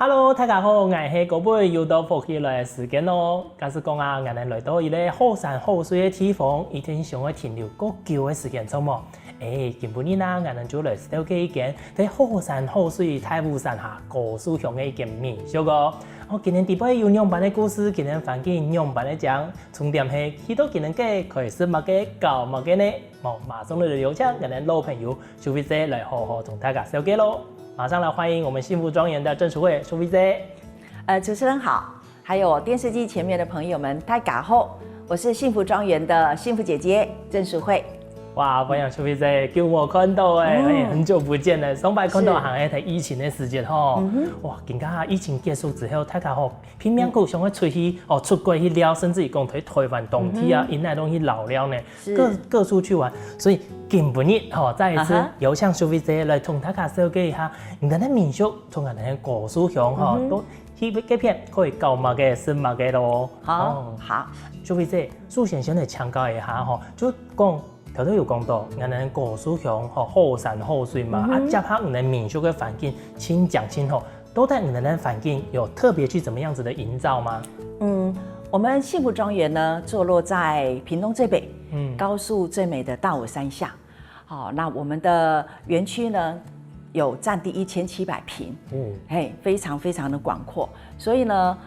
Hello， 大家好，我是各位又到福起来的时间咯。假使讲啊，我们来到一个好山好水的地方，一定想要停留够久的时间，错冇？今晡日啦，我们就来了解一间在好山好水太武山下高树乡的一间民宿哦。今天底部有两版的故事，今天环境两版的讲，重点是许多今天嘅开始乜嘅搞乜嘅呢？马上来有请我们老朋友苏菲姐来好好同大家了解咯。马上来欢迎我们幸福庄园的郑淑慧苏菲姐。主持人好，还有电视机前面的朋友们，大家好，我是幸福庄园的幸福姐姐郑淑慧。哇，欢迎苏菲姐，叫我看到很久不见了。上摆看到还係疫情的時間吼，哇，更加疫情結束之後，大家吼拼命去想要出去出國去了，甚至於講去台灣當地啊，因那東西老了呢，各處去玩。所以今晡日再一次有請蘇菲姐來同大家了解一下，你哋民宿從我哋高樹鄉都去幾片可以搞乜嘅、食乜嘅咯。好，蘇菲姐，首先想嚟強調一下就講。頭都有講到，我哋高樹鄉好山好水嘛，接下我哋民宿嘅環境，請講清楚，都在我哋的環境有特別去怎麼樣子的營造嗎？我們幸福莊園呢，坐落在屏東最北，高樹最美的大武山下。好，那我們的園區呢，有佔地1700坪，非常非常的廣闊，所以呢，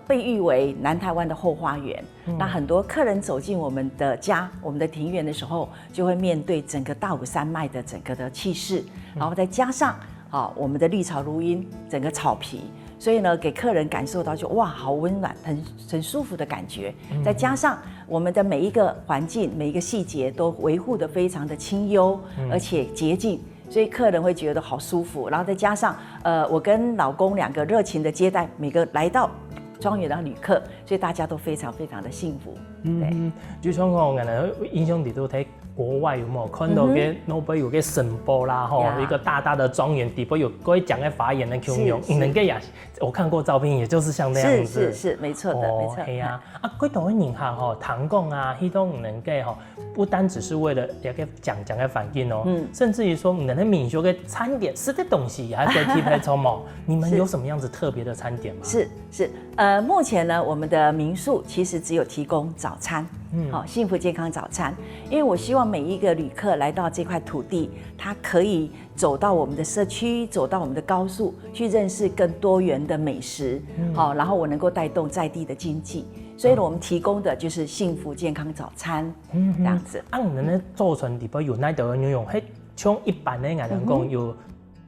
被譽為南台灣的後花園。那很多客人走進我們的家、我們的庭園的時候，就會面對整個大武山脈的整個的氣勢，然後再加上我們的綠草如茵，整個草皮，所以呢，給客人感受到就哇，好溫暖、很舒服的感覺。再加上我們的每一個環境、每一個細節都維護得非常的清幽，而且潔淨。所以客人會覺得好舒服，然後再加上我跟老公兩個熱情的接待每個來到莊園的旅客，所以大家都非常非常的幸福。就像我哋印象裡都睇國外有冇看到嘅，那邊有個城堡啦，一個大大的莊園，底部有可以講嘅法言的內容，能夠也我看過照片，也就是像那樣子。是，沒錯的，沒錯。係啊，嗰度嘅人客唐貢啊，呢都唔能夠不單只是為了一個講嘅環境哦，甚至於說你的民宿嘅餐點吃的東西也還可以替配充滿。你們有什麼樣子特別的餐點嗎？是，目前呢，我們的民宿其實只有提供早餐，幸福健康早餐。因為我希望每一個旅客來到這塊土地，他可以走到我們的社區，走到我們的高樹，去認識更多元的美食，然後我能夠帶動在地的經濟。所以我們提供的就是幸福健康早餐，這樣子。你們的做成裡邊有哪道內容？係像一般的人講有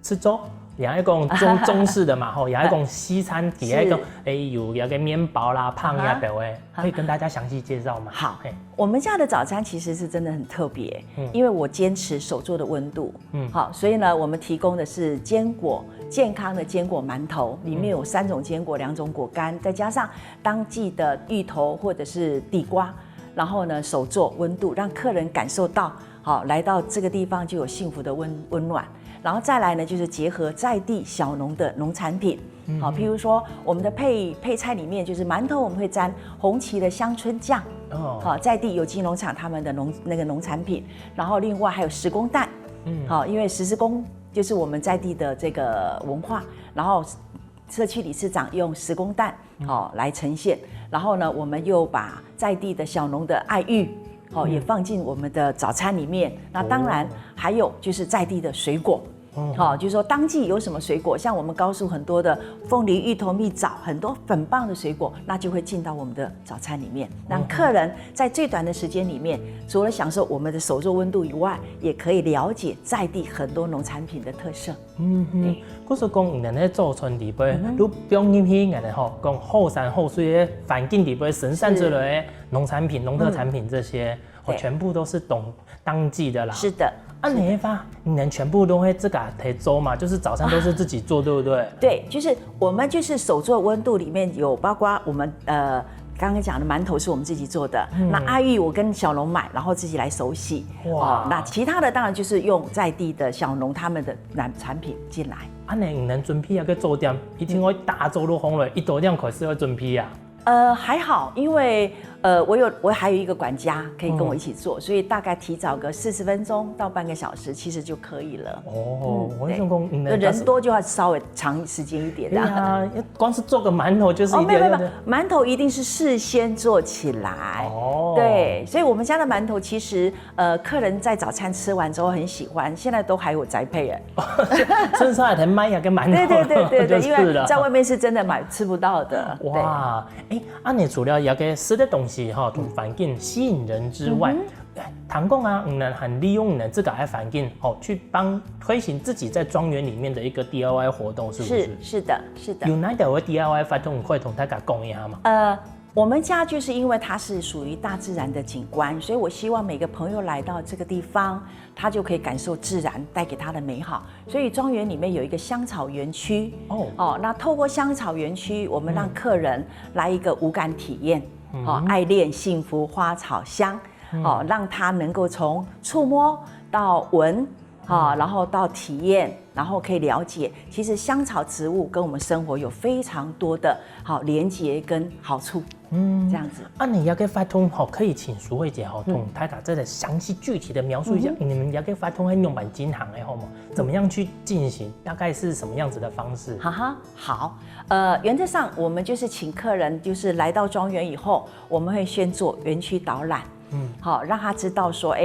吃粥。也係講中式的嘛，也係講西餐，也係講有個麵包啦、胖呀等嘅，可以跟大家詳細介紹嗎？好，我們家的早餐其實是真的很特別，因為我堅持手做的溫度，好，所以呢，我們提供的是堅果，健康的堅果饅頭，裡面有3種堅果、2種果乾，再加上當季的芋頭或者是地瓜，然後呢手做溫度，讓客人感受到，好，來到這個地方就有幸福的溫暖。然後再來呢，就是結合在地小農的農產品，好，譬如說我們的配菜裡面，就是饅頭我們會沾紅旗的香椿醬，好，在地有機農場他們的農產品，然後另外還有10公蛋，好，因為10公就是我們在地的這個文化，然後社區理事長用10公蛋好來呈現，然後呢，我們又把在地的小農的愛玉。也放進我們的早餐裡面。那當然還有就是在地的水果，就是說當季有什麼水果，像我們高樹很多的鳳梨、芋頭、蜜棗，很多很棒的水果，那就會進到我們的早餐裡面，讓客人在最短的時間裡面，除了享受我們的手作溫度以外，也可以了解在地很多農產品的特色。嗰時講我哋做成裡邊，都講入去我哋講後山後水嘅環境裡邊生產出來的農產品、農特產品這些，全部都是當季的啦。是的。你們全部都會自己提做嘛？就是早餐都是自己做，對不對？對，就是我們就是手做溫度裡面有包括我們剛剛講的饅頭是我們自己做的，那愛玉我跟小農買，然後自己來手洗。哇，那其他的當然就是用在地的小農他們的產品進來。你唔能準備一個做點，一定要打做到紅來，一多點開始要準備啊。还好，因为我还有一个管家可以跟我一起做，所以大概提早个40分钟到半个小时，其实就可以了。我想讲，人多就要稍微长时间一点的。对啊，光是做个馒头就是一点。没有，馒头一定是事先做起来。对，所以我们家的馒头其实客人在早餐吃完之后很喜欢，现在都还有宅配哎。剩下的卖呀跟馒头。对，因为在外面是真的吃不到的。哇，你除了要给吃的东西哈，同环境吸引人之外，唐贡啊，能很利用这个环境去推行自己在庄园里面的一个 DIY 活动，是不是？是的。有哪条的 DIY 活动可以同大家讲一下吗？我们家就是因为它是属于大自然的景观，所以我希望每个朋友来到这个地方，他就可以感受自然带给他的美好。所以庄园里面有一个香草园区那透过香草园区，我们让客人来一个无感体验，爱恋幸福花草香，让他能够从触摸到闻，然后到体验，然后可以了解，其实香草植物跟我们生活有非常多的连结跟好处。这样子。你要给发通可以请淑慧姐同大家再详细具体的描述一下，你们要给发通用版金行好吗？怎么样去进行？大概是什么样子的方式？好，原则上我们就是请客人，就是来到庄园以后，我们会先做园区导览，让他知道说，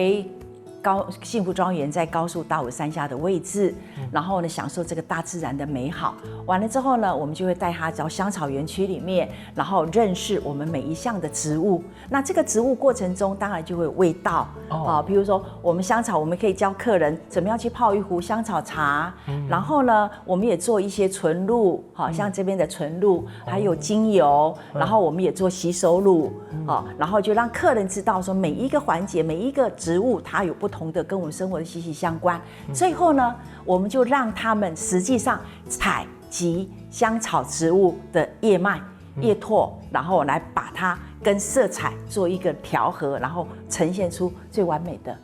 幸福庄园在高速大武山下的位置，然后呢，享受这个大自然的美好。完了之后呢，我们就会带他到香草园区里面，然后认识我们每一项的植物。那这个植物过程中，当然就会有味道比如说我们香草，我们可以教客人怎么样去泡一壶香草茶。然后呢，我们也做一些纯露，像这边的纯露，还有精油，然后我们也做洗手乳，然后就让客人知道说每一个环节、每一个植物它有不同的跟我们生活的息息相关。最后呢，我们就让他们实际上采集香草植物的叶脉、叶拓，然后来把它跟色彩做一个调和，然后呈现出最完美的。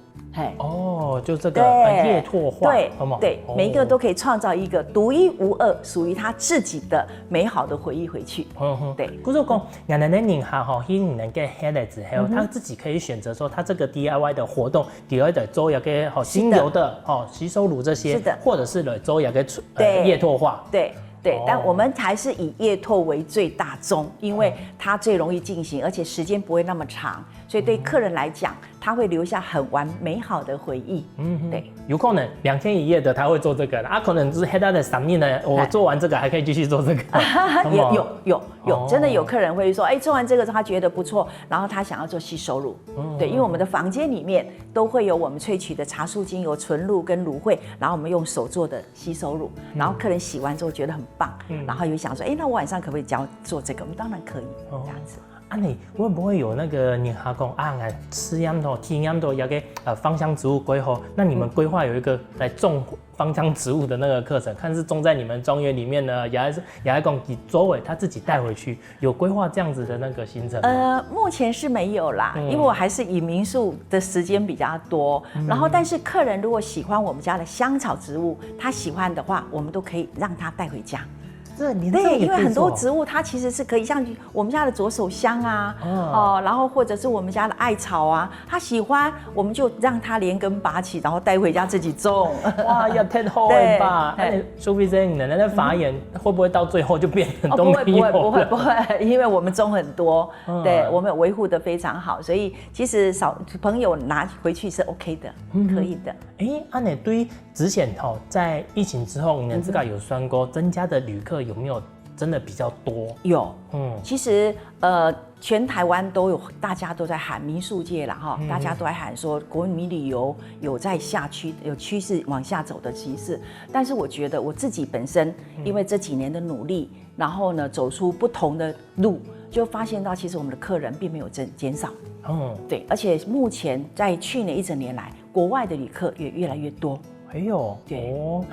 就这个叶拓画，对，每一个都可以创造一个独一无二、属于他自己的美好的回忆回去。对，就是说，原来人家他能给黑的之后，他自己可以选择说，他这个 DIY 的活动，DIY 的做一个精油的洗手乳这些，或者是做一个叶拓画。对，但我们还是以叶拓为最大宗，因为它最容易进行，而且时间不会那么长，所以对客人来讲，他会留下很美好的回忆。对，有可能2天1夜的他会做这个，可能就是黑他的3年呢，我做完这个还可以继续做这个。有，真的有客人会说，做完这个他觉得不错，然后他想要做洗手乳。对，因为我们的房间里面都会有我们萃取的茶树精油、纯露跟芦荟，然后我们用手做的洗手乳，然后客人洗完之后觉得很棒，然后又想说，那我晚上可不可以教做这个？我们当然可以，这样子。你会不会有那个人家讲吃烟头、听烟头要给芳香植物规划？那你们规划有一个来种芳香植物的那个课程，看是种在你们庄园里面呢，也还讲以周围他自己带回去，有规划这样子的那个行程吗？目前是没有啦，因为我还是以民宿的时间比较多。然后，但是客人如果喜欢我们家的香草植物，他喜欢的话，我们都可以让他带回家。对，因为很多植物它其实是可以，像我们家的左手香啊，然后或者是我们家的艾草啊，他喜欢我们就让他连根拔起，然后带回家自己种。哇，也太好了吧！苏菲珍，你的发言会不会到最后就变成都没有？不会，因为我们种很多，对我们维护的非常好，所以其实朋友拿回去是 OK 的，可以的。你对之前在疫情之后，你们自己有算过增加的旅客有没有真的比较多？有，其实全台湾都有，大家都在喊民宿界啦大家都在喊说国民旅游有在下趋，有趋势往下走的趋势。但是我觉得我自己本身，因为这几年的努力，然后呢走出不同的路，就发现到其实我们的客人并没有减少。对，而且目前在去年1整年来，国外的旅客也越来越多。哎呦，对哦，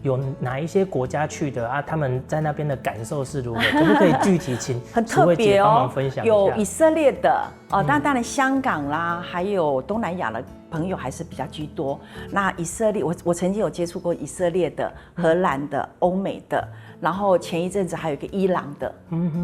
有哪一些国家去的啊？他们在那边的感受是如何？可不可以具体请很特别帮忙分享一下？有以色列的当然香港啦，还有东南亚的朋友还是比较居多。那以色列，我曾经有接触过以色列的、荷兰的、欧美的，然后前一阵子还有一个伊朗的，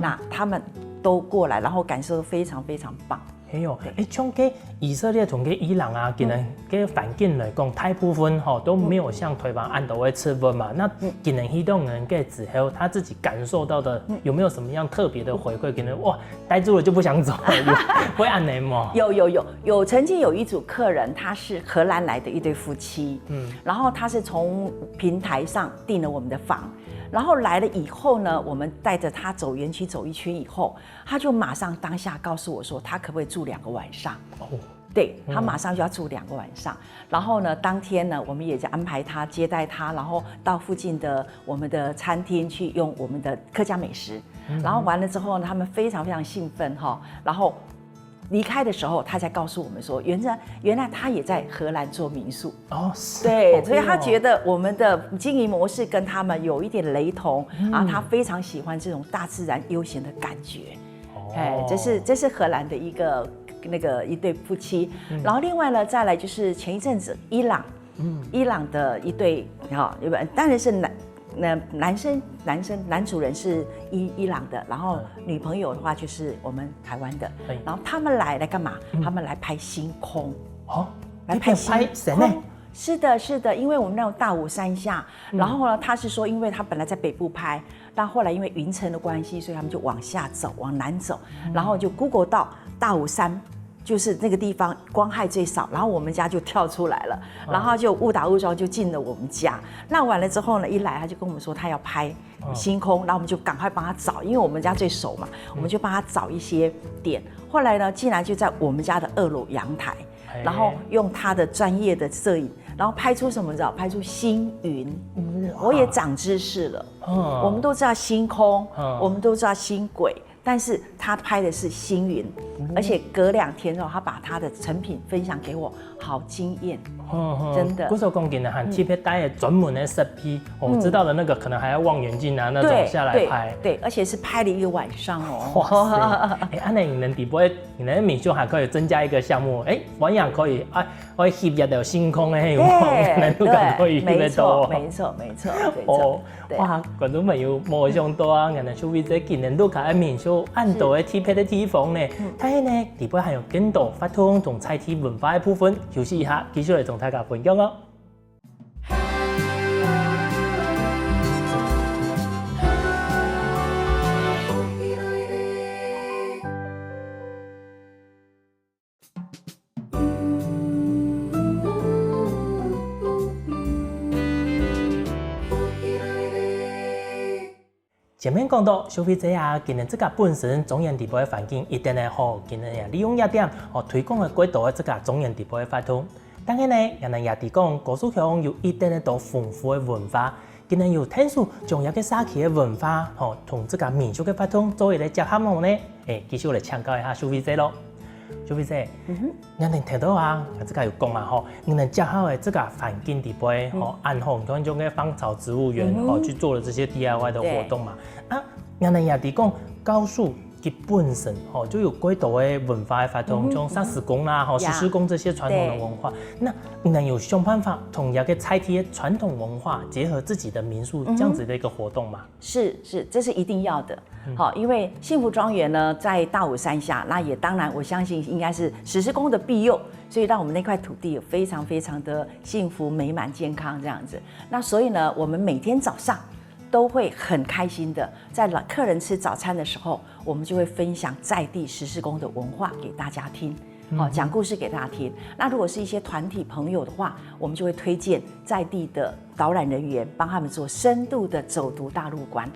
那他们都过来，然后感受都非常非常棒。哎呦，像给以色列同给伊朗啊，可能给环境来讲，大部分都没有像台湾按都会吃饭嘛。那可能黑洞人给之后，他自己感受到的有没有什么样特别的回馈？可能哇，待住了就不想走了，会按呢吗？有，曾经有一组客人，他是荷兰来的一对夫妻，然后他是从平台上订了我们的房。然后来了以后呢，我们带着他走园区走一圈以后，他就马上当下告诉我说，他可不可以住2个晚上？对，他马上就要住2个晚上。然后呢，当天呢，我们也就安排他接待他，然后到附近的我们的餐厅去用我们的客家美食。然后完了之后呢，他们非常非常兴奋哈，然后离开的时候，他才告诉我们说，原来他也在荷兰做民宿对，所以他觉得我们的经营模式跟他们有一点雷同，然后他非常喜欢这种大自然悠闲的感觉。这是荷兰的一对夫妻，然后另外呢，再来就是前一阵子伊朗的一对当然是男主人是伊朗的，然后女朋友的话就是我们台湾的，然后他们来干嘛？他们来拍星空来拍星空。是的，因为我们那种大武山下，然后呢，他是说，因为他本来在北部拍，但后来因为云层的关系，所以他们就往下走，往南走，然后就 Google 到大武山。就是那个地方光害最少，然后我们家就跳出来了，然后就误打误撞就进了我们家。那完了之后呢，一来他就跟我们说他要拍星空，然后我们就赶快帮他找，因为我们家最熟嘛，我们就帮他找一些点。后来呢，竟然就在我们家的2楼阳台，然后用他的专业的摄影，然后拍出什么你知道？拍出星云。我也长知识了。我们都知道星空，我们都知道星轨。但是他拍的是星云，而且隔2天之后，他把他的成品分享给我，好惊艳，真的。不是讲给喊特别带的专门的设备，我知道的那个可能还要望远镜啊那种下来拍，对，而且是拍了1个晚上哦。安尼能底部，你的民宿还可以增加一个项目，晚上可以我翕入到星空的那种，可以没错。哇，观众朋友，冇想到啊，人哋消费者今年都喺民宿按度嘅特别的地方呢，但係呢，底部還有更多法通同菜體文化嘅部分，休息一下，繼續嚟同大家分享哦。前面讲到消费者啊，今年这个本身中原地部的环境一定呢好，今年也利用一点推广了几多的这个中原地部的法通。当然呢，也能也提供高速乡有一定的多丰富的文化，今年有天数将一个社区的文化同这个民俗的法通做一个结合后呢，继续来请教一下消费者咯。消费者，我能听到啊，这个有讲啊你能结合的这个环境地部暗红像种个芳草植物园去做了这些 DIY 的活动嘛。我能也提供高速佢本身就有几多的文化的法通，像沙石工啦、石狮工这些传统的文化。那你能有想办法同一个菜体的传统文化结合自己的民宿这样子的一个活动吗？是，这是一定要的。因为幸福庄园呢在大武山下，那也当然我相信应该是石狮工的庇佑，所以让我们那块土地有非常非常的幸福、美满、健康这样子。那所以呢，我们每天早上都会很开心的，在客人吃早餐的时候，我们就会分享在地石狮工的文化给大家听，讲故事给大家听。那如果是一些团体朋友的话，我们就会推荐在地的导览人员，帮他们做深度的走读大陆观，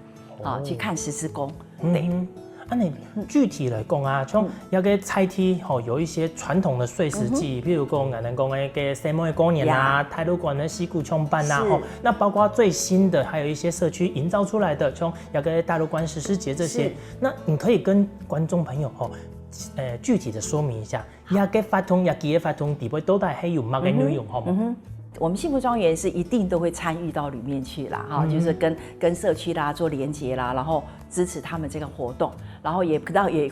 去看石狮工。对。你具体来讲啊，像一个菜体有一些传统的碎石记，譬如讲人讲的个西门的过年啊，太鲁馆的西鼓枪班啊，那包括最新的还有一些社区营造出来的，像一个大陆馆石狮节这些，那你可以跟观众朋友具体的说明一下，一个法通、一个法通底部都带还有乜嘅内容好吗？我们幸福庄园是一定都会参与到里面去啦，哈，就是跟社区啦做连结啦，然后支持他们这个活动，然后也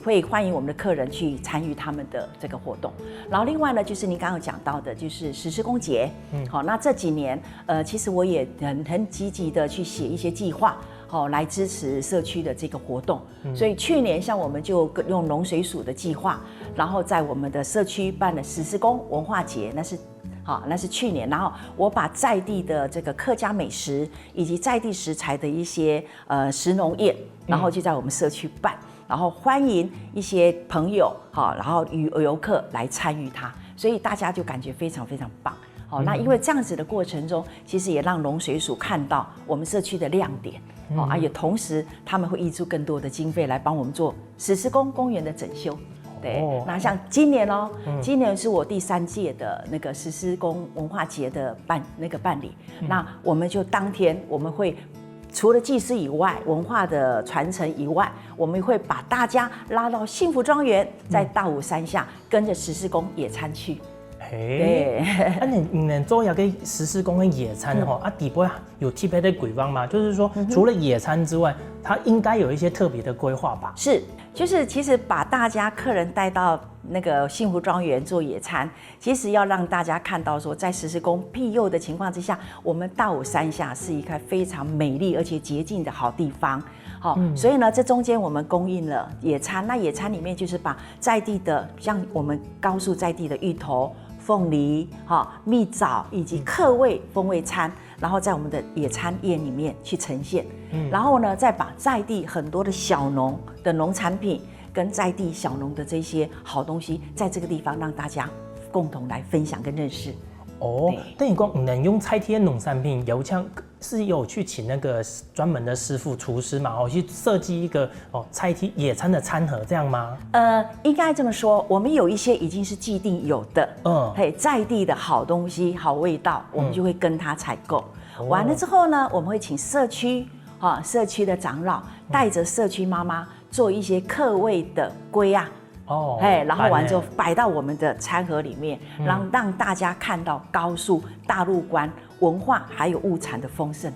会欢迎我们的客人去参与他们的这个活动。然后另外呢，就是您刚刚讲到的，就是实施公节，好，那这几年其实我也很积极的去写一些计划。好，来支持社区的这个活动，所以去年像我们就用农水署的计划，然后在我们的社区办了实施工文化节，那是去年，然后我把在地的这个客家美食以及在地食材的一些食农宴，然后就在我们社区办，然后欢迎一些朋友，好，然后游客来参与它，所以大家就感觉非常非常棒。好，那因为这样子的过程中，其实也让农水署看到我们社区的亮点，也同时他们会挹注更多的经费来帮我们做实施公园的整修。对，那像今年今年是我第3届的那个实施工文化节的办理，那我们就当天我们会除了祭祀以外，文化的传承以外，我们会把大家拉到幸福庄园，在大武山下跟着实施工野餐去。对，你能做一个实施工的野餐底部有特别的规划吗？就是说，除了野餐之外，它应该有一些特别的规划吧？是，就是其实把大家客人带到那个幸福庄园做野餐，其实要让大家看到说，在实施工庇佑的情况之下，我们大武山下是一个非常美丽而且洁净的好地方。好，所以呢，这中间我们供应了野餐，那野餐里面就是把在地的，像我们高速在地的芋头、凤梨、蜜枣以及客味风味餐，然后在我们的野餐宴里面去呈现。然后呢，再把在地很多的小农的农产品跟在地小农的这些好东西，在这个地方让大家共同来分享跟认识。等于说能用菜贴农产品，是有去请那个专门的师傅厨师嘛，去设计一个菜贴野餐的餐盒这样吗？应该这么说，我们有一些已经是既定有的，在地的好东西、好味道，我们就会跟他采购。完了之后呢，我们会请社区的长老带着社区妈妈做一些客味的龟啊。然后完之后摆到我们的餐盒里面，让大家看到高速大陆观文化还有物产的丰盛。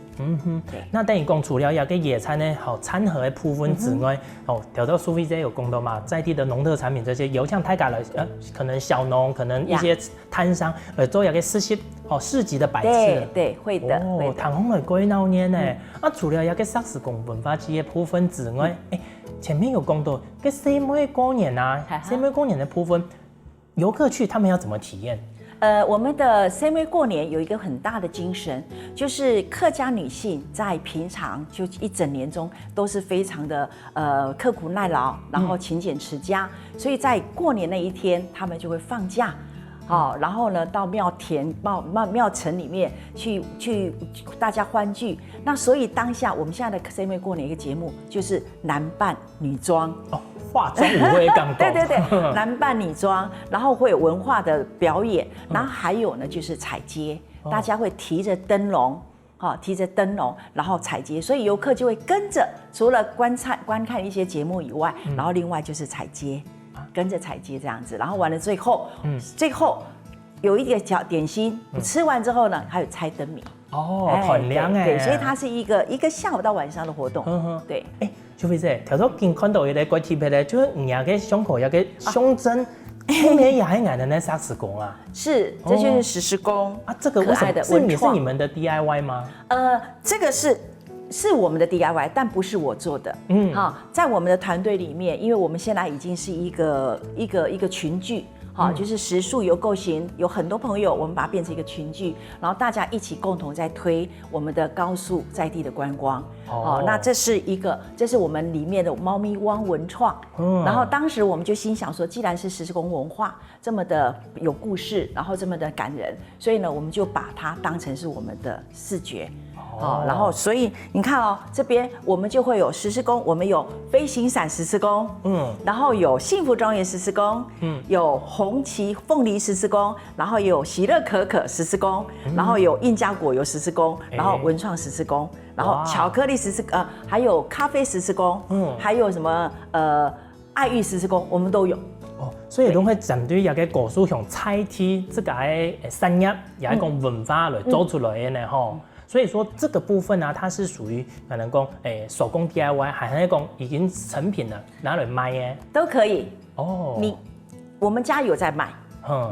那等于讲除了一个野餐呢，餐盒的部分之外，条到苏菲姐有讲到嘛，在地的农特产品这些，有像太改了，可能小农，可能一些摊商，做一个市集的摆设。对，会的。谈红来过闹年呢，除了一个实施工文化节的部分之外，前面有讲到，跟谁妹过年谁妹过年的部分，游客去他们要怎么体验？我们的 CMA 过年有一个很大的精神，就是客家女性在平常就一整年中都是非常的刻苦耐劳，然后勤俭持家，所以在过年那一天，他们就会放假。然后呢，到庙城里面去大家欢聚。那所以当下我们现在的 CMA 过年一个节目就是男扮女装。化妆舞会刚对，男扮女装，然后会有文化的表演，然后还有呢就是踩街，大家会提着灯笼，然后踩街，所以游客就会跟着，除了观看一些节目以外，然后另外就是踩街，跟着踩街这样子，然后完了最后有一个小点心，吃完之后呢，还有猜灯谜。团亮对，所以它是一个下午到晚上的活动。对。就会这，条头见看到一个怪特别的，就是两个胸口有个胸针，后面也还矮的那沙石工啊。是，这就是实施工这个为什么是你们的 DIY 吗？这个是我们的 DIY， 但不是我做的。在我们的团队里面，因为我们现在已经是一个群聚。就是食宿游购行，有很多朋友，我们把它变成一个群聚，然后大家一起共同在推我们的高速在地的观光。那这是我们里面的猫咪汪文创。然后当时我们就心想说，既然是实施工文化这么的有故事，然后这么的感人，所以呢，我们就把它当成是我们的视觉。然后所以你看这边我们就会有实施工，我们有飞行伞实施工，然后有幸福庄园实施工，有红旗凤梨实施工，然后有喜乐可可实施工，然后有印加果油实施工，然后文创实施工，然后巧克力实施还有咖啡实施工，还有什么爱玉实施工，我们都有。哦，所以拢会针对一个故事向菜体这个产业，也一种文化来做出来的呢吼。所以说这个部分呢，它是属于可能讲手工 DIY， 还是讲已经成品了拿来卖耶？都可以哦。我们家有在卖。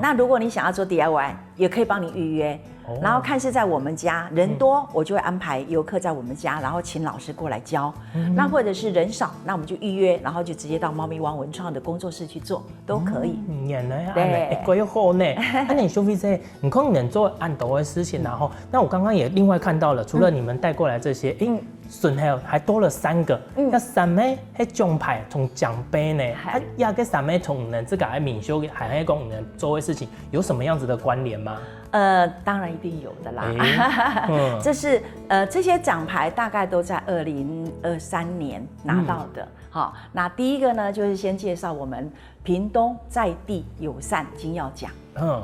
那如果你想要做 DIY， 也可以帮你预约。然后看是在我们家人多，我就会安排游客在我们家，然后请老师过来教。那或者是人少，那我们就预约，然后就直接到猫咪汪文创的工作室去做，都可以。原来对，几好呢。那你消费者，你可能做按多的事情，然后，那我刚刚也另外看到了，除了你们带过来这些，顺还多了3个，那3个迄奖牌同奖杯呢，它亚个3个同呢这个民俗还讲你们做的事情有什么样子的关联吗？当然一定有的啦。这是这些奖牌大概都在2023年拿到的。好，那第一个呢，就是先介绍我们屏东在地友善金耀奖。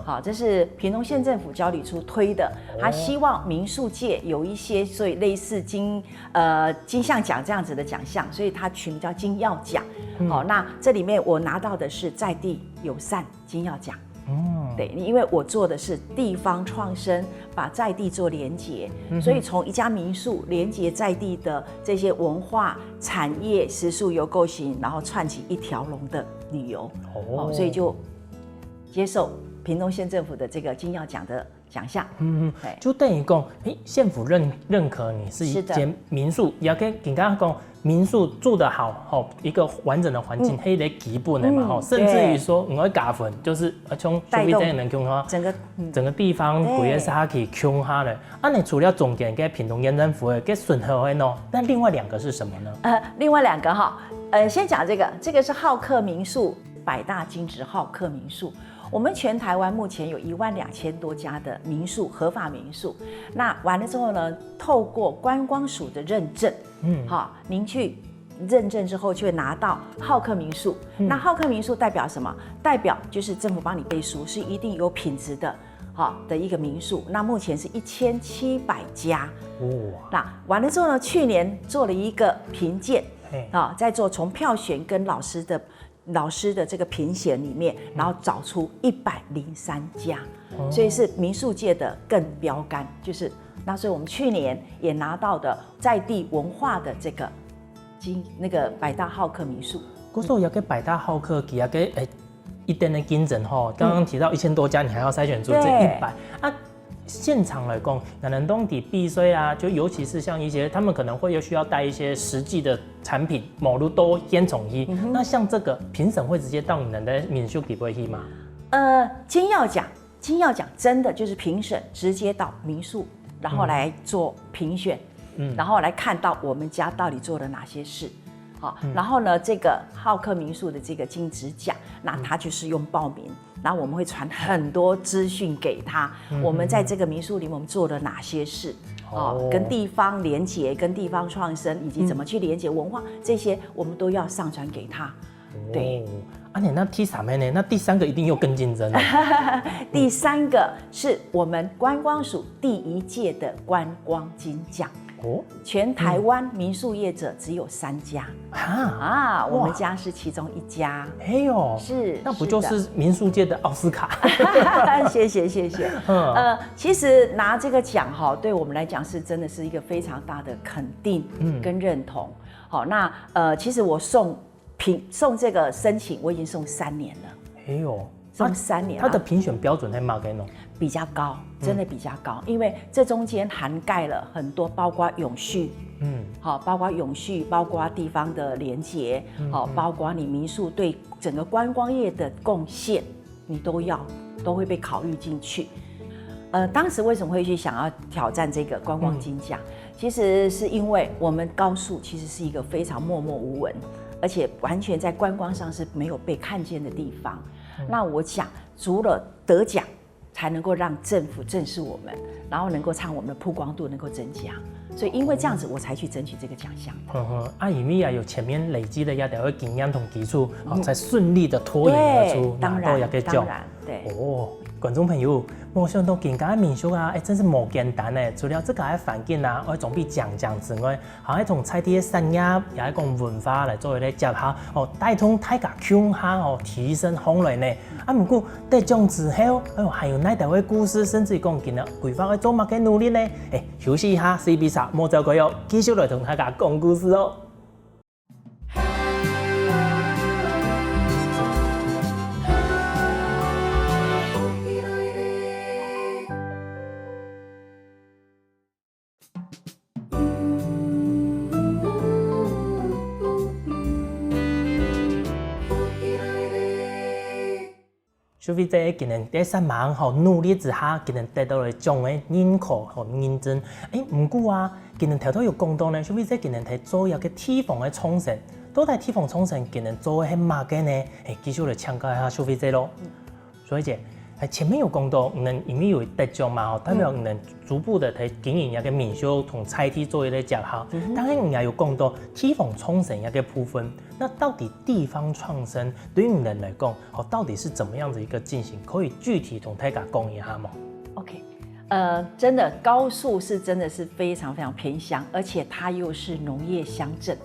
好，这是屏东县政府交旅处推的，他希望民宿界有一些，所以类似金像奖这样子的奖项，所以他取名叫金耀奖。好，那这里面我拿到的是在地友善金耀奖。对，因为我做的是地方创生，把在地做连结，所以从一家民宿连结在地的这些文化产业、食宿游购行，然后串起一条龙的旅游。所以就接受屏东县政府的这个金耀奖的奖项。就等于讲，县府认可你是一间民宿，也可以跟刚刚讲。民宿住得好，一个完整的环境，黑的基本的嘛，甚至于说，我会加分，就是从消费者能用哈，整个地方规个啥去用哈嘞。你除了总监跟屏东县政府的跟顺和的喏，那另外2个是什么呢？另外2个哈，先讲这个是好客民宿，100大金质好客民宿。我们全台湾目前有12000多家的民宿，合法民宿。那完了之后呢，透过观光署的认证，您去认证之后，就会拿到好客民宿。那好客民宿代表什么？代表就是政府帮你背书，是一定有品质的，的一个民宿。那目前是1700家。那完了之后呢，去年做了一个评鉴，在做从票选跟老师的这个评选里面，然后找出103家，所以是民宿界的更标杆，就是那所以我们去年也拿到的在地文化的这个那个100大好客民宿。可是有个100大好客，也个一定的竞争哈。刚刚提到1000多家，你还要筛选出这100啊。现场来讲，可能东底避税啊，就尤其是像一些他们可能会需要带一些实际的产品，某路都先从一。那像这个评审会直接到你们的民宿底会去吗？金耀奖真的就是评审直接到民宿，然后来做评选，然后来看到我们家到底做了哪些事。然后呢，这个好客民宿的这个金质奖，那他就是用报名，然后我们会传很多资讯给他。我们在这个民宿里面，我们做了哪些事？跟地方连结、跟地方创生，以及怎么去连结文化，这些我们都要上传给他。对。那第3个呢？那第3个一定又更竞争了。第3个是我们观光署第1届的观光金奖。全台湾民宿业者只有3家我们家是其中1家。是，那不就是民宿界的奥斯卡？谢谢。其实拿这个奖对我们来讲是真的是一个非常大的肯定跟认同。那其实我送这个申请，我已经送3年了。送3年，它的评选标准在哪个呢？比较高，真的比较高，因为这中间涵盖了很多，包括永续，包括永续，包括地方的连结，包括你民宿对整个观光业的贡献，你都会被考虑进去。当时为什么会去想要挑战这个观光金奖？其实是因为我们高宿其实是一个非常默默无闻，而且完全在观光上是没有被看见的地方。那我想，除了得奖，才能够让政府正视我们，然后能够让我们的曝光度能够增加。所以因为这样子，我才去争取这个奖项。因为有前面累积的一条经验同基础，才顺利的脱颖而出，当然。对。哦，观众朋友，没想到今家民宿啊，真是冇简单呢。除了这个环境啊，我总比讲之外，还要从在地的产业，也係講文化来作為咧結合，哦，帶動大家強下哦，提升風來呢。不過得獎之後，還有哪條嘅故事，甚至講今日規劃去做乜嘅努力呢？休息一下，CB3冇走過喲，繼續來同大家講故事哦。消費者今年在3萬好努力之下，今年得到了獎嘅認可和認證。唔過啊，今年頭都有講到呢，消費者今年喺做一個地方嘅創生，到底地方創生今年做嘅係乜嘅呢？繼續來請教一下消費者咯。所以姐，前面有講到，因為有得獎嘛，代表能逐步的喺經營一個民宿同菜地做一個結合。當然，也有講到地方創生一個部分。那到底地方創生對於人來講，到底是怎麼樣子一個進行？可以具體同大家講一下嗎 ？OK，真的高速是真的是非常非常偏鄉，而且它又是農業鄉鎮，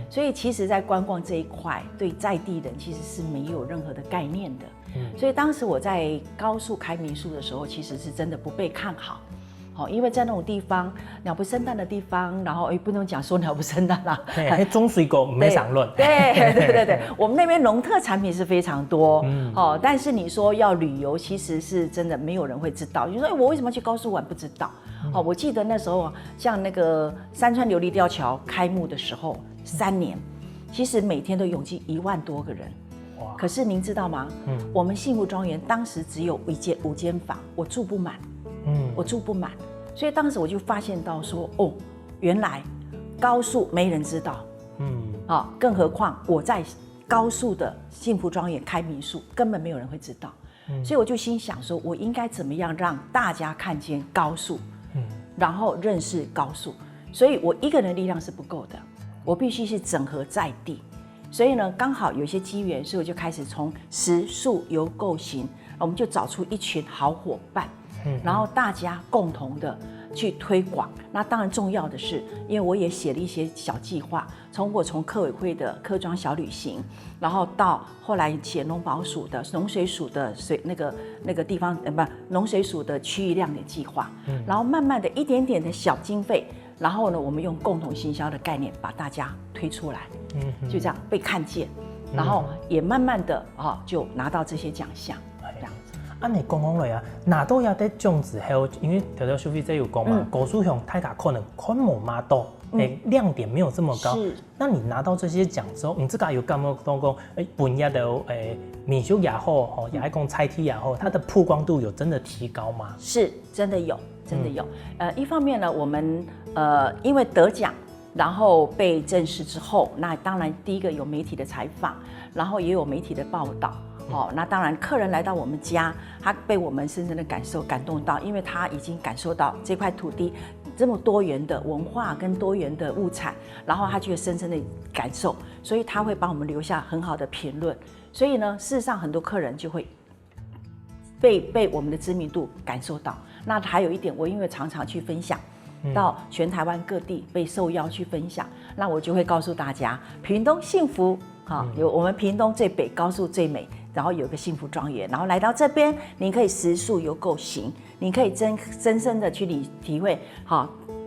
所以其實在觀光這一塊，對在地人其實是沒有任何的概念的。所以當時我在高速開民宿的時候，其實是真的不被看好。因為在那種地方，鳥不生蛋的地方，然後不能講說鳥不生蛋啦，種水果沒上論。對，我們那邊農特產品是非常多，但是你說要旅遊，其實是真的沒有人會知道。你說我為什麼去高速玩？不知道。我記得那時候像那個山川琉璃吊橋開幕的時候，3年，其實每天都湧進1萬多個人。可是您知道嗎？我們幸福莊園當時只有5間房，我住不滿。我住不滿，所以當時我就發現到說，哦，原來高速沒人知道，更何況我在高速的幸福莊園開民宿，根本沒有人會知道，所以我就心想說，我應該怎麼樣讓大家看見高速，然後認識高速，所以我一個人的力量是不夠的，我必須是整合在地，所以呢，剛好有一些機緣，所以我就開始從食宿遊購行，我們就找出一群好夥伴。然後大家共同的去推廣，那當然重要的是，因為我也寫了一些小計劃，從客委會的客莊小旅行，然後到後來寫農保署的農水署的那個地方農水署的區域亮點計劃，然後慢慢的一點點的小經費，然後呢，我們用共同行銷的概念把大家推出來，就這樣被看見，然後也慢慢的就拿到這些獎項。按你講來啊，拿到有得獎之後，因為頭先消費者有講嘛，高速上大家可能看冇嘛多，亮點沒有這麼高。是。那你拿到這些獎之後，你自己有感覺到講，本業的民宿也好，也係講菜地也好，它的曝光度有真的提高嗎？是，真的有，真的有。一方面呢，我們因為得獎，然後被正視之後，那當然第一個有媒體的採訪，然後也有媒體的報道。那當然，客人來到我們家，他被我們深深的感動到，因為他已經感受到這塊土地這麼多元的文化跟多元的物產，然後他就會深深的感受，所以他會幫我們留下很好的評論。所以呢，事實上很多客人就會被我們的知名度感受到。那還有一點，我因為常常去分享，到全台灣各地被受邀去分享，那我就會告訴大家，屏東幸福，有我們屏東最北，高速最美。然後有一個幸福莊園，然後來到這邊，你可以食宿遊購行，你可以真正的去體會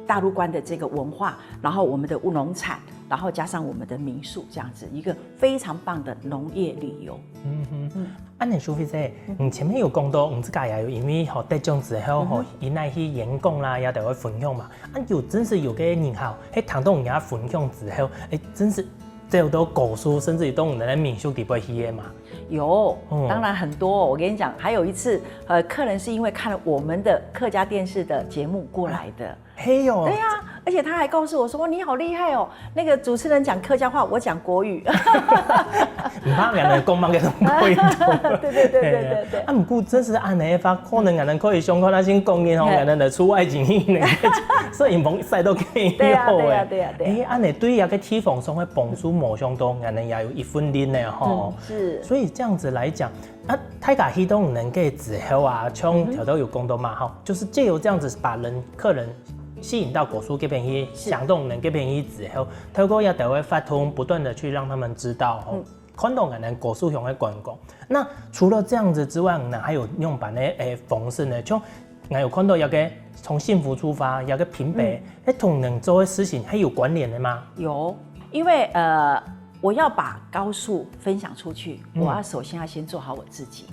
大陸關的這個文化，然後我們的農產，然後加上我們的民宿，這樣子一個非常棒的農業旅遊。按你消費者，你前面有講到，你自己也有因為得獎之後，因來去演講啦，也都會分享嘛。有真是有個人好，喺聽到人家分享之後，真是走到高速，甚至於到我們的民宿地步去的嘛。有，當然很多。我跟你講，還有一次，客人是因為看了我們的客家電視的節目過來的。嘿喲。對呀，而且他还告诉我说：“你好厉害哦，那个主持人讲客家话，我讲国语。”唔怕人哋讲乜嘅都可以懂。对。啊，唔过这是安尼法，可能人可以相看那先讲嘅吼，人哋出外景呢，所以唔使都可以对啊。安尼对啊个体防上嘅帮助无相当，人哋也有一分力呢吼。是。所以这样子来讲，啊，大家迄种能给之后啊，像条都有讲到嘛吼，就是借由这样子把客人吸引到果蔬这边去，想动能这边去之后，透过要台湾发通，不断的去让他们知道吼。看到人果蔬熊的观光，那除了这样子之外，呢还有用版的方式呢，像我有看到有个从幸福出发，有个平北，同能做的事情还有关联的吗？有，因为我要把高速分享出去，我要首先要先做好我自己。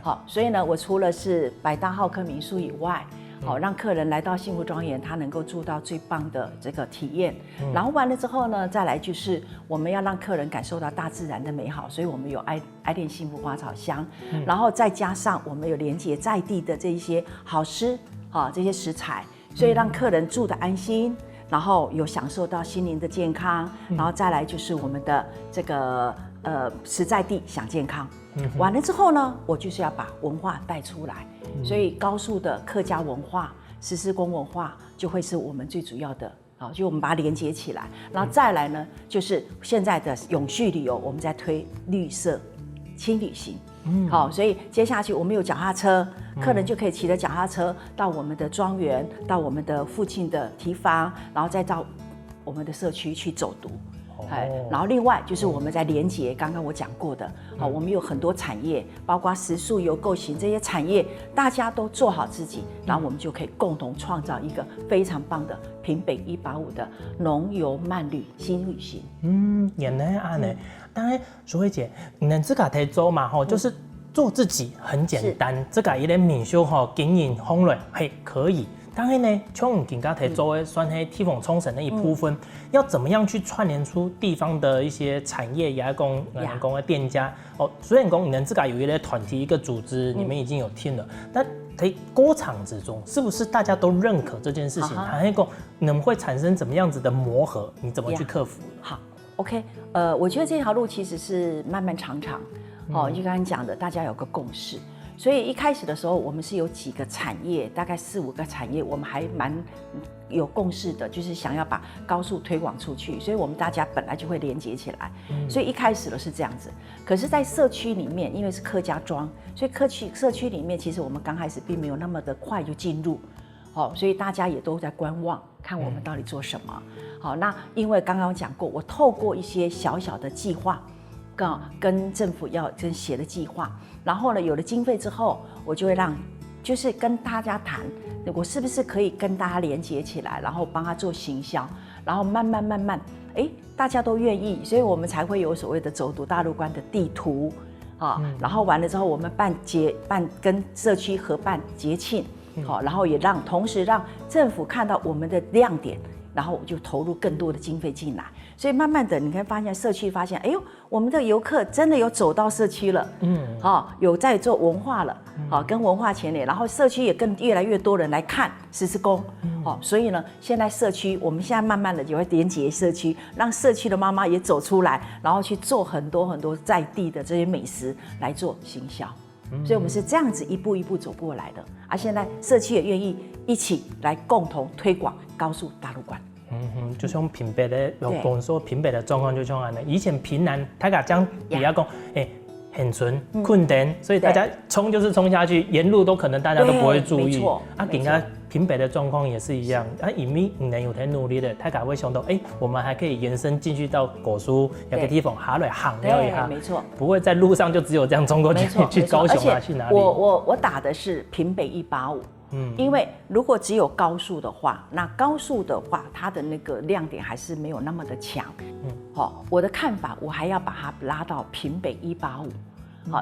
好，所以呢，我除了是百大好客民宿以外，好让客人来到幸福庄园，他能够住到最棒的这个体验。然后完了之后呢，再来就是我们要让客人感受到大自然的美好，所以我们有爱恋幸福花草香，然后再加上我们有连接在地的这一些好吃这些食材，所以让客人住得安心。然后有享受到心灵的健康，然后再来就是我们的这个实在地享健康。完了之后呢，我就是要把文化带出来，所以高速的客家文化、石狮公文化就会是我们最主要的。就我们把它连接起来，然后再来呢，就是现在的永续旅游，我们在推绿色轻旅行。好，所以接下去我们有脚踏车，客人就可以骑着脚踏车到我们的庄园，到我们的附近的堤防，然后再到我们的社区去走读。然后另外就是我们在连结，刚刚我讲过的，我们有很多产业，包括食宿游购行这些产业，大家都做好自己，然后我们就可以共同创造一个非常棒的平北185的农游慢旅新旅行。原来安呢。当然，淑慧姐，你能自个提做嘛？吼，就是做自己很简单，自个一点民宿吼经营方略，嘿可以。当然呢，像我们更加提做的算是地方冲绳的一部分，要怎么样去串联出地方的一些产业，也讲人工的店家哦。虽然讲你们自个有一个团体、一个组织，你们已经有 team 了，但在过场之中，是不是大家都认可这件事情？还有讲能会产生怎么样子的磨合？你怎么去克服？好。OK， 我觉得这条路其实是漫漫长长，就刚刚讲的，大家有个共识。所以一开始的时候，我们是有几个产业，大概4、5个产业，我们还蛮有共识的，就是想要把高速推广出去，所以我们大家本来就会连接起来。所以一开始的是这样子。可是，在社区里面，因为是客家庄，所以社区里面，其实我们刚开始并没有那么的快就进入。所以大家也都在观望，看我们到底做什么。好，那因为刚刚讲过，我透过一些小小的计划，跟政府要写的计划，然后呢，有了经费之后，我就会就是跟大家谈，我是不是可以跟大家连接起来，然后帮他做行销，然后慢慢，大家都愿意，所以我们才会有所谓的走读大陆关的地图然后完了之后，我们办跟社区合办节庆。好，然后也同时让政府看到我们的亮点，然后我就投入更多的经费进来，所以慢慢的你可以发现社区发现，哎呦，我们的游客真的有走到社区了，有在做文化了，跟文化牵连，然后社区也越来越多人来看石狮公，所以呢，现在社区我们现在慢慢的也会连结社区，让社区的妈妈也走出来，然后去做很多在地的这些美食来做行销。所以我们是这样子一步一步走过来的，现在社区也愿意一起来共同推广高速大陆关。就像平北的，我们说平北的状况就像安尼，以前平南大家讲也要讲，很纯困难，所以大家冲就是冲下去，沿路都可能大家都不会注意。顶下平北的状况也是一样，因为你能有在努力的，大家会想到，我们还可以延伸进去到果蔬有个地方下来行了一下，没错，不会在路上就只有这样冲过去，去高雄啊，去哪里？我打的是平北185。因为如果只有高速的话，那高速的话，它的那个亮点还是没有那么的强。我的看法，我还要把它拉到平北185。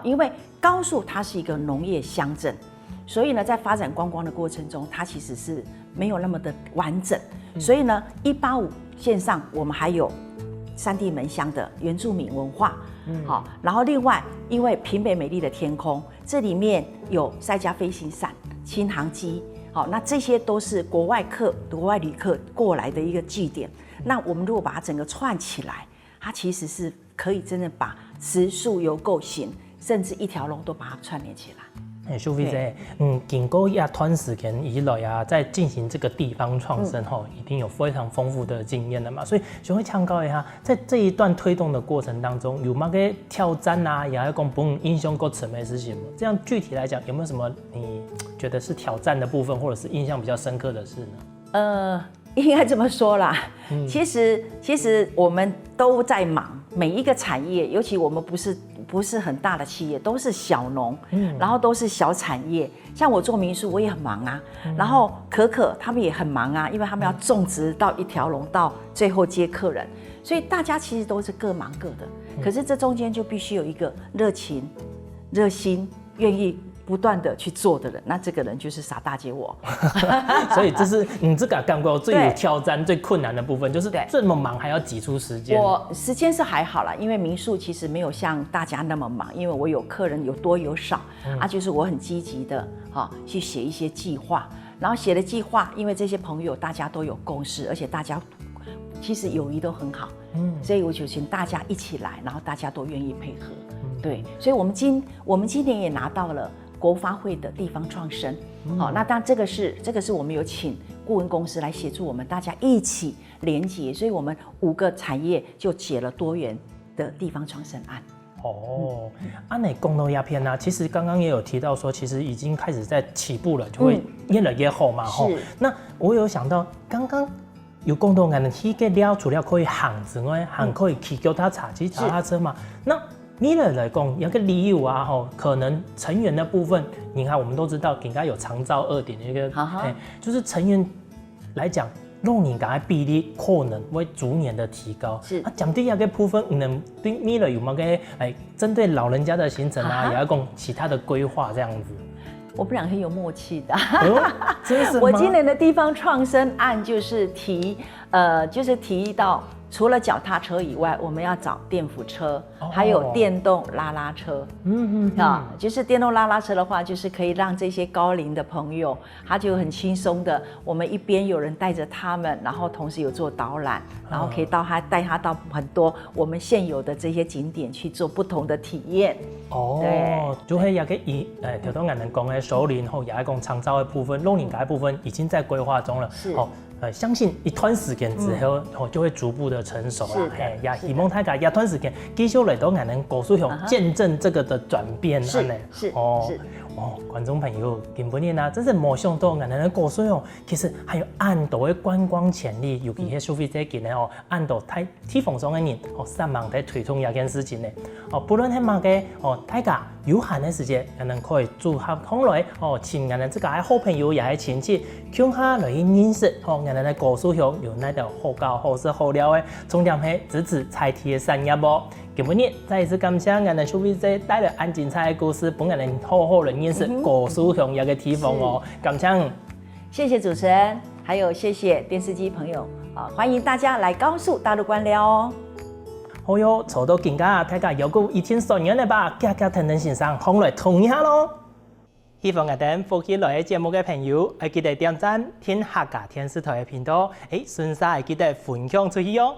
因为高速它是一个农业乡镇，所以呢，在发展观光的过程中，它其实是没有那么的完整。所以呢，185线上我们还有3地门乡的原住民文化。然后另外，因为平北美丽的天空，这里面有赛嘉飞行伞、轻航机，好，那这些都是国外旅客过来的一个据点。那我们如果把它整个串起来，它其实是可以真的把食宿游购行，甚至一条龙都把它串联起来。苏菲姐，经过一段时间以来啊，在进行这个地方创生后，一定有非常丰富的经验了嘛，所以想会请教一下，在这一段推动的过程当中，有哪个挑战啊，也要讲不印象够深的事情吗？这样具体来讲，有没有什么你觉得是挑战的部分，或者是印象比较深刻的事呢？应该这么说啦，其实我们都在忙，每一个产业，尤其我们不是很大的企业，都是小农，然后都是小产业。像我做民宿，我也很忙啊。然后可他们也很忙啊，因为他们要种植到一条龙，到最后接客人，所以大家其实都是各忙各的。可是这中间就必须有一个热情、热心、愿意不断的去做的人，那这个人就是傻大姐我。所以这是你这个干过最有挑战、最困难的部分，就是这么忙还要挤出时间。我时间是还好啦，因为民宿其实没有像大家那么忙，因为我有客人有多有少，就是我很积极的去写一些计划，然后写的计划，因为这些朋友大家都有共识，而且大家其实友谊都很好，所以我就请大家一起来，然后大家都愿意配合，对，所以我们今年也拿到了国发会的地方创生，那当然这个是我们有请顾问公司来协助我们，大家一起连结，所以我们5个产业就解了多元的地方创生案。按你公路鸦片呢，其实刚刚也有提到说，其实已经开始在起步了，就会越来越好嘛。那我有想到，刚刚有共同感的体给了，除了可以行之外，还可以骑脚踏车嘛。那你来讲，有个理由啊，可能成员的部分，你看我们都知道，应该有长照2点的一个，就是成员来讲，让你该比例可能会逐年的提高。是啊，讲第二个部分，对你有没有个针对老人家的行程啊，也要讲其他的规划这样子。我们俩很有默契的，真是吗？我今年的地方创生案就是提到。除了脚踏车以外，我们要找电扶车，还有电动拉拉车。就是电动拉拉车的话，就是可以让这些高龄的朋友，他就很轻松的，我们一边有人带着他们，然后同时有做导览，然后可以带他到很多我们现有的这些景点去做不同的体验。就会有个条到我们讲的首领后，也要讲长照的部分、老人家的部分已经在规划中了。是。相信一段时间之后，就会逐步的成熟了。也希望大家一段时间继续来到我们高速上见证这个的转变。是。观众朋友，今年啊，真是没想到我们的高速上其实还有很多的观光潜力，尤其是消费者今年很多地方上的人上网在推动这件事情呢。不论是哪个大家有限的时间，可以组合起来请我们这个好朋友也是亲戚，共下来认识我们的高速上有那条好高好吃好料的，重点是支持菜地的产业哦。今年再一次感谢我们消费者带来很精彩的故事，帮我们好好的认识高速上这个地方哦。感谢，谢谢主持人，还有谢谢电视机朋友欢迎大家来高速大陆观聊哦。好哟，找到更加大家有个1300年的吧，家家腾腾先生，好来同一下咯。希望我哋福起來節目嘅朋友，記得點讚、聽客家電視台嘅頻道，順勢記得分享出去哦。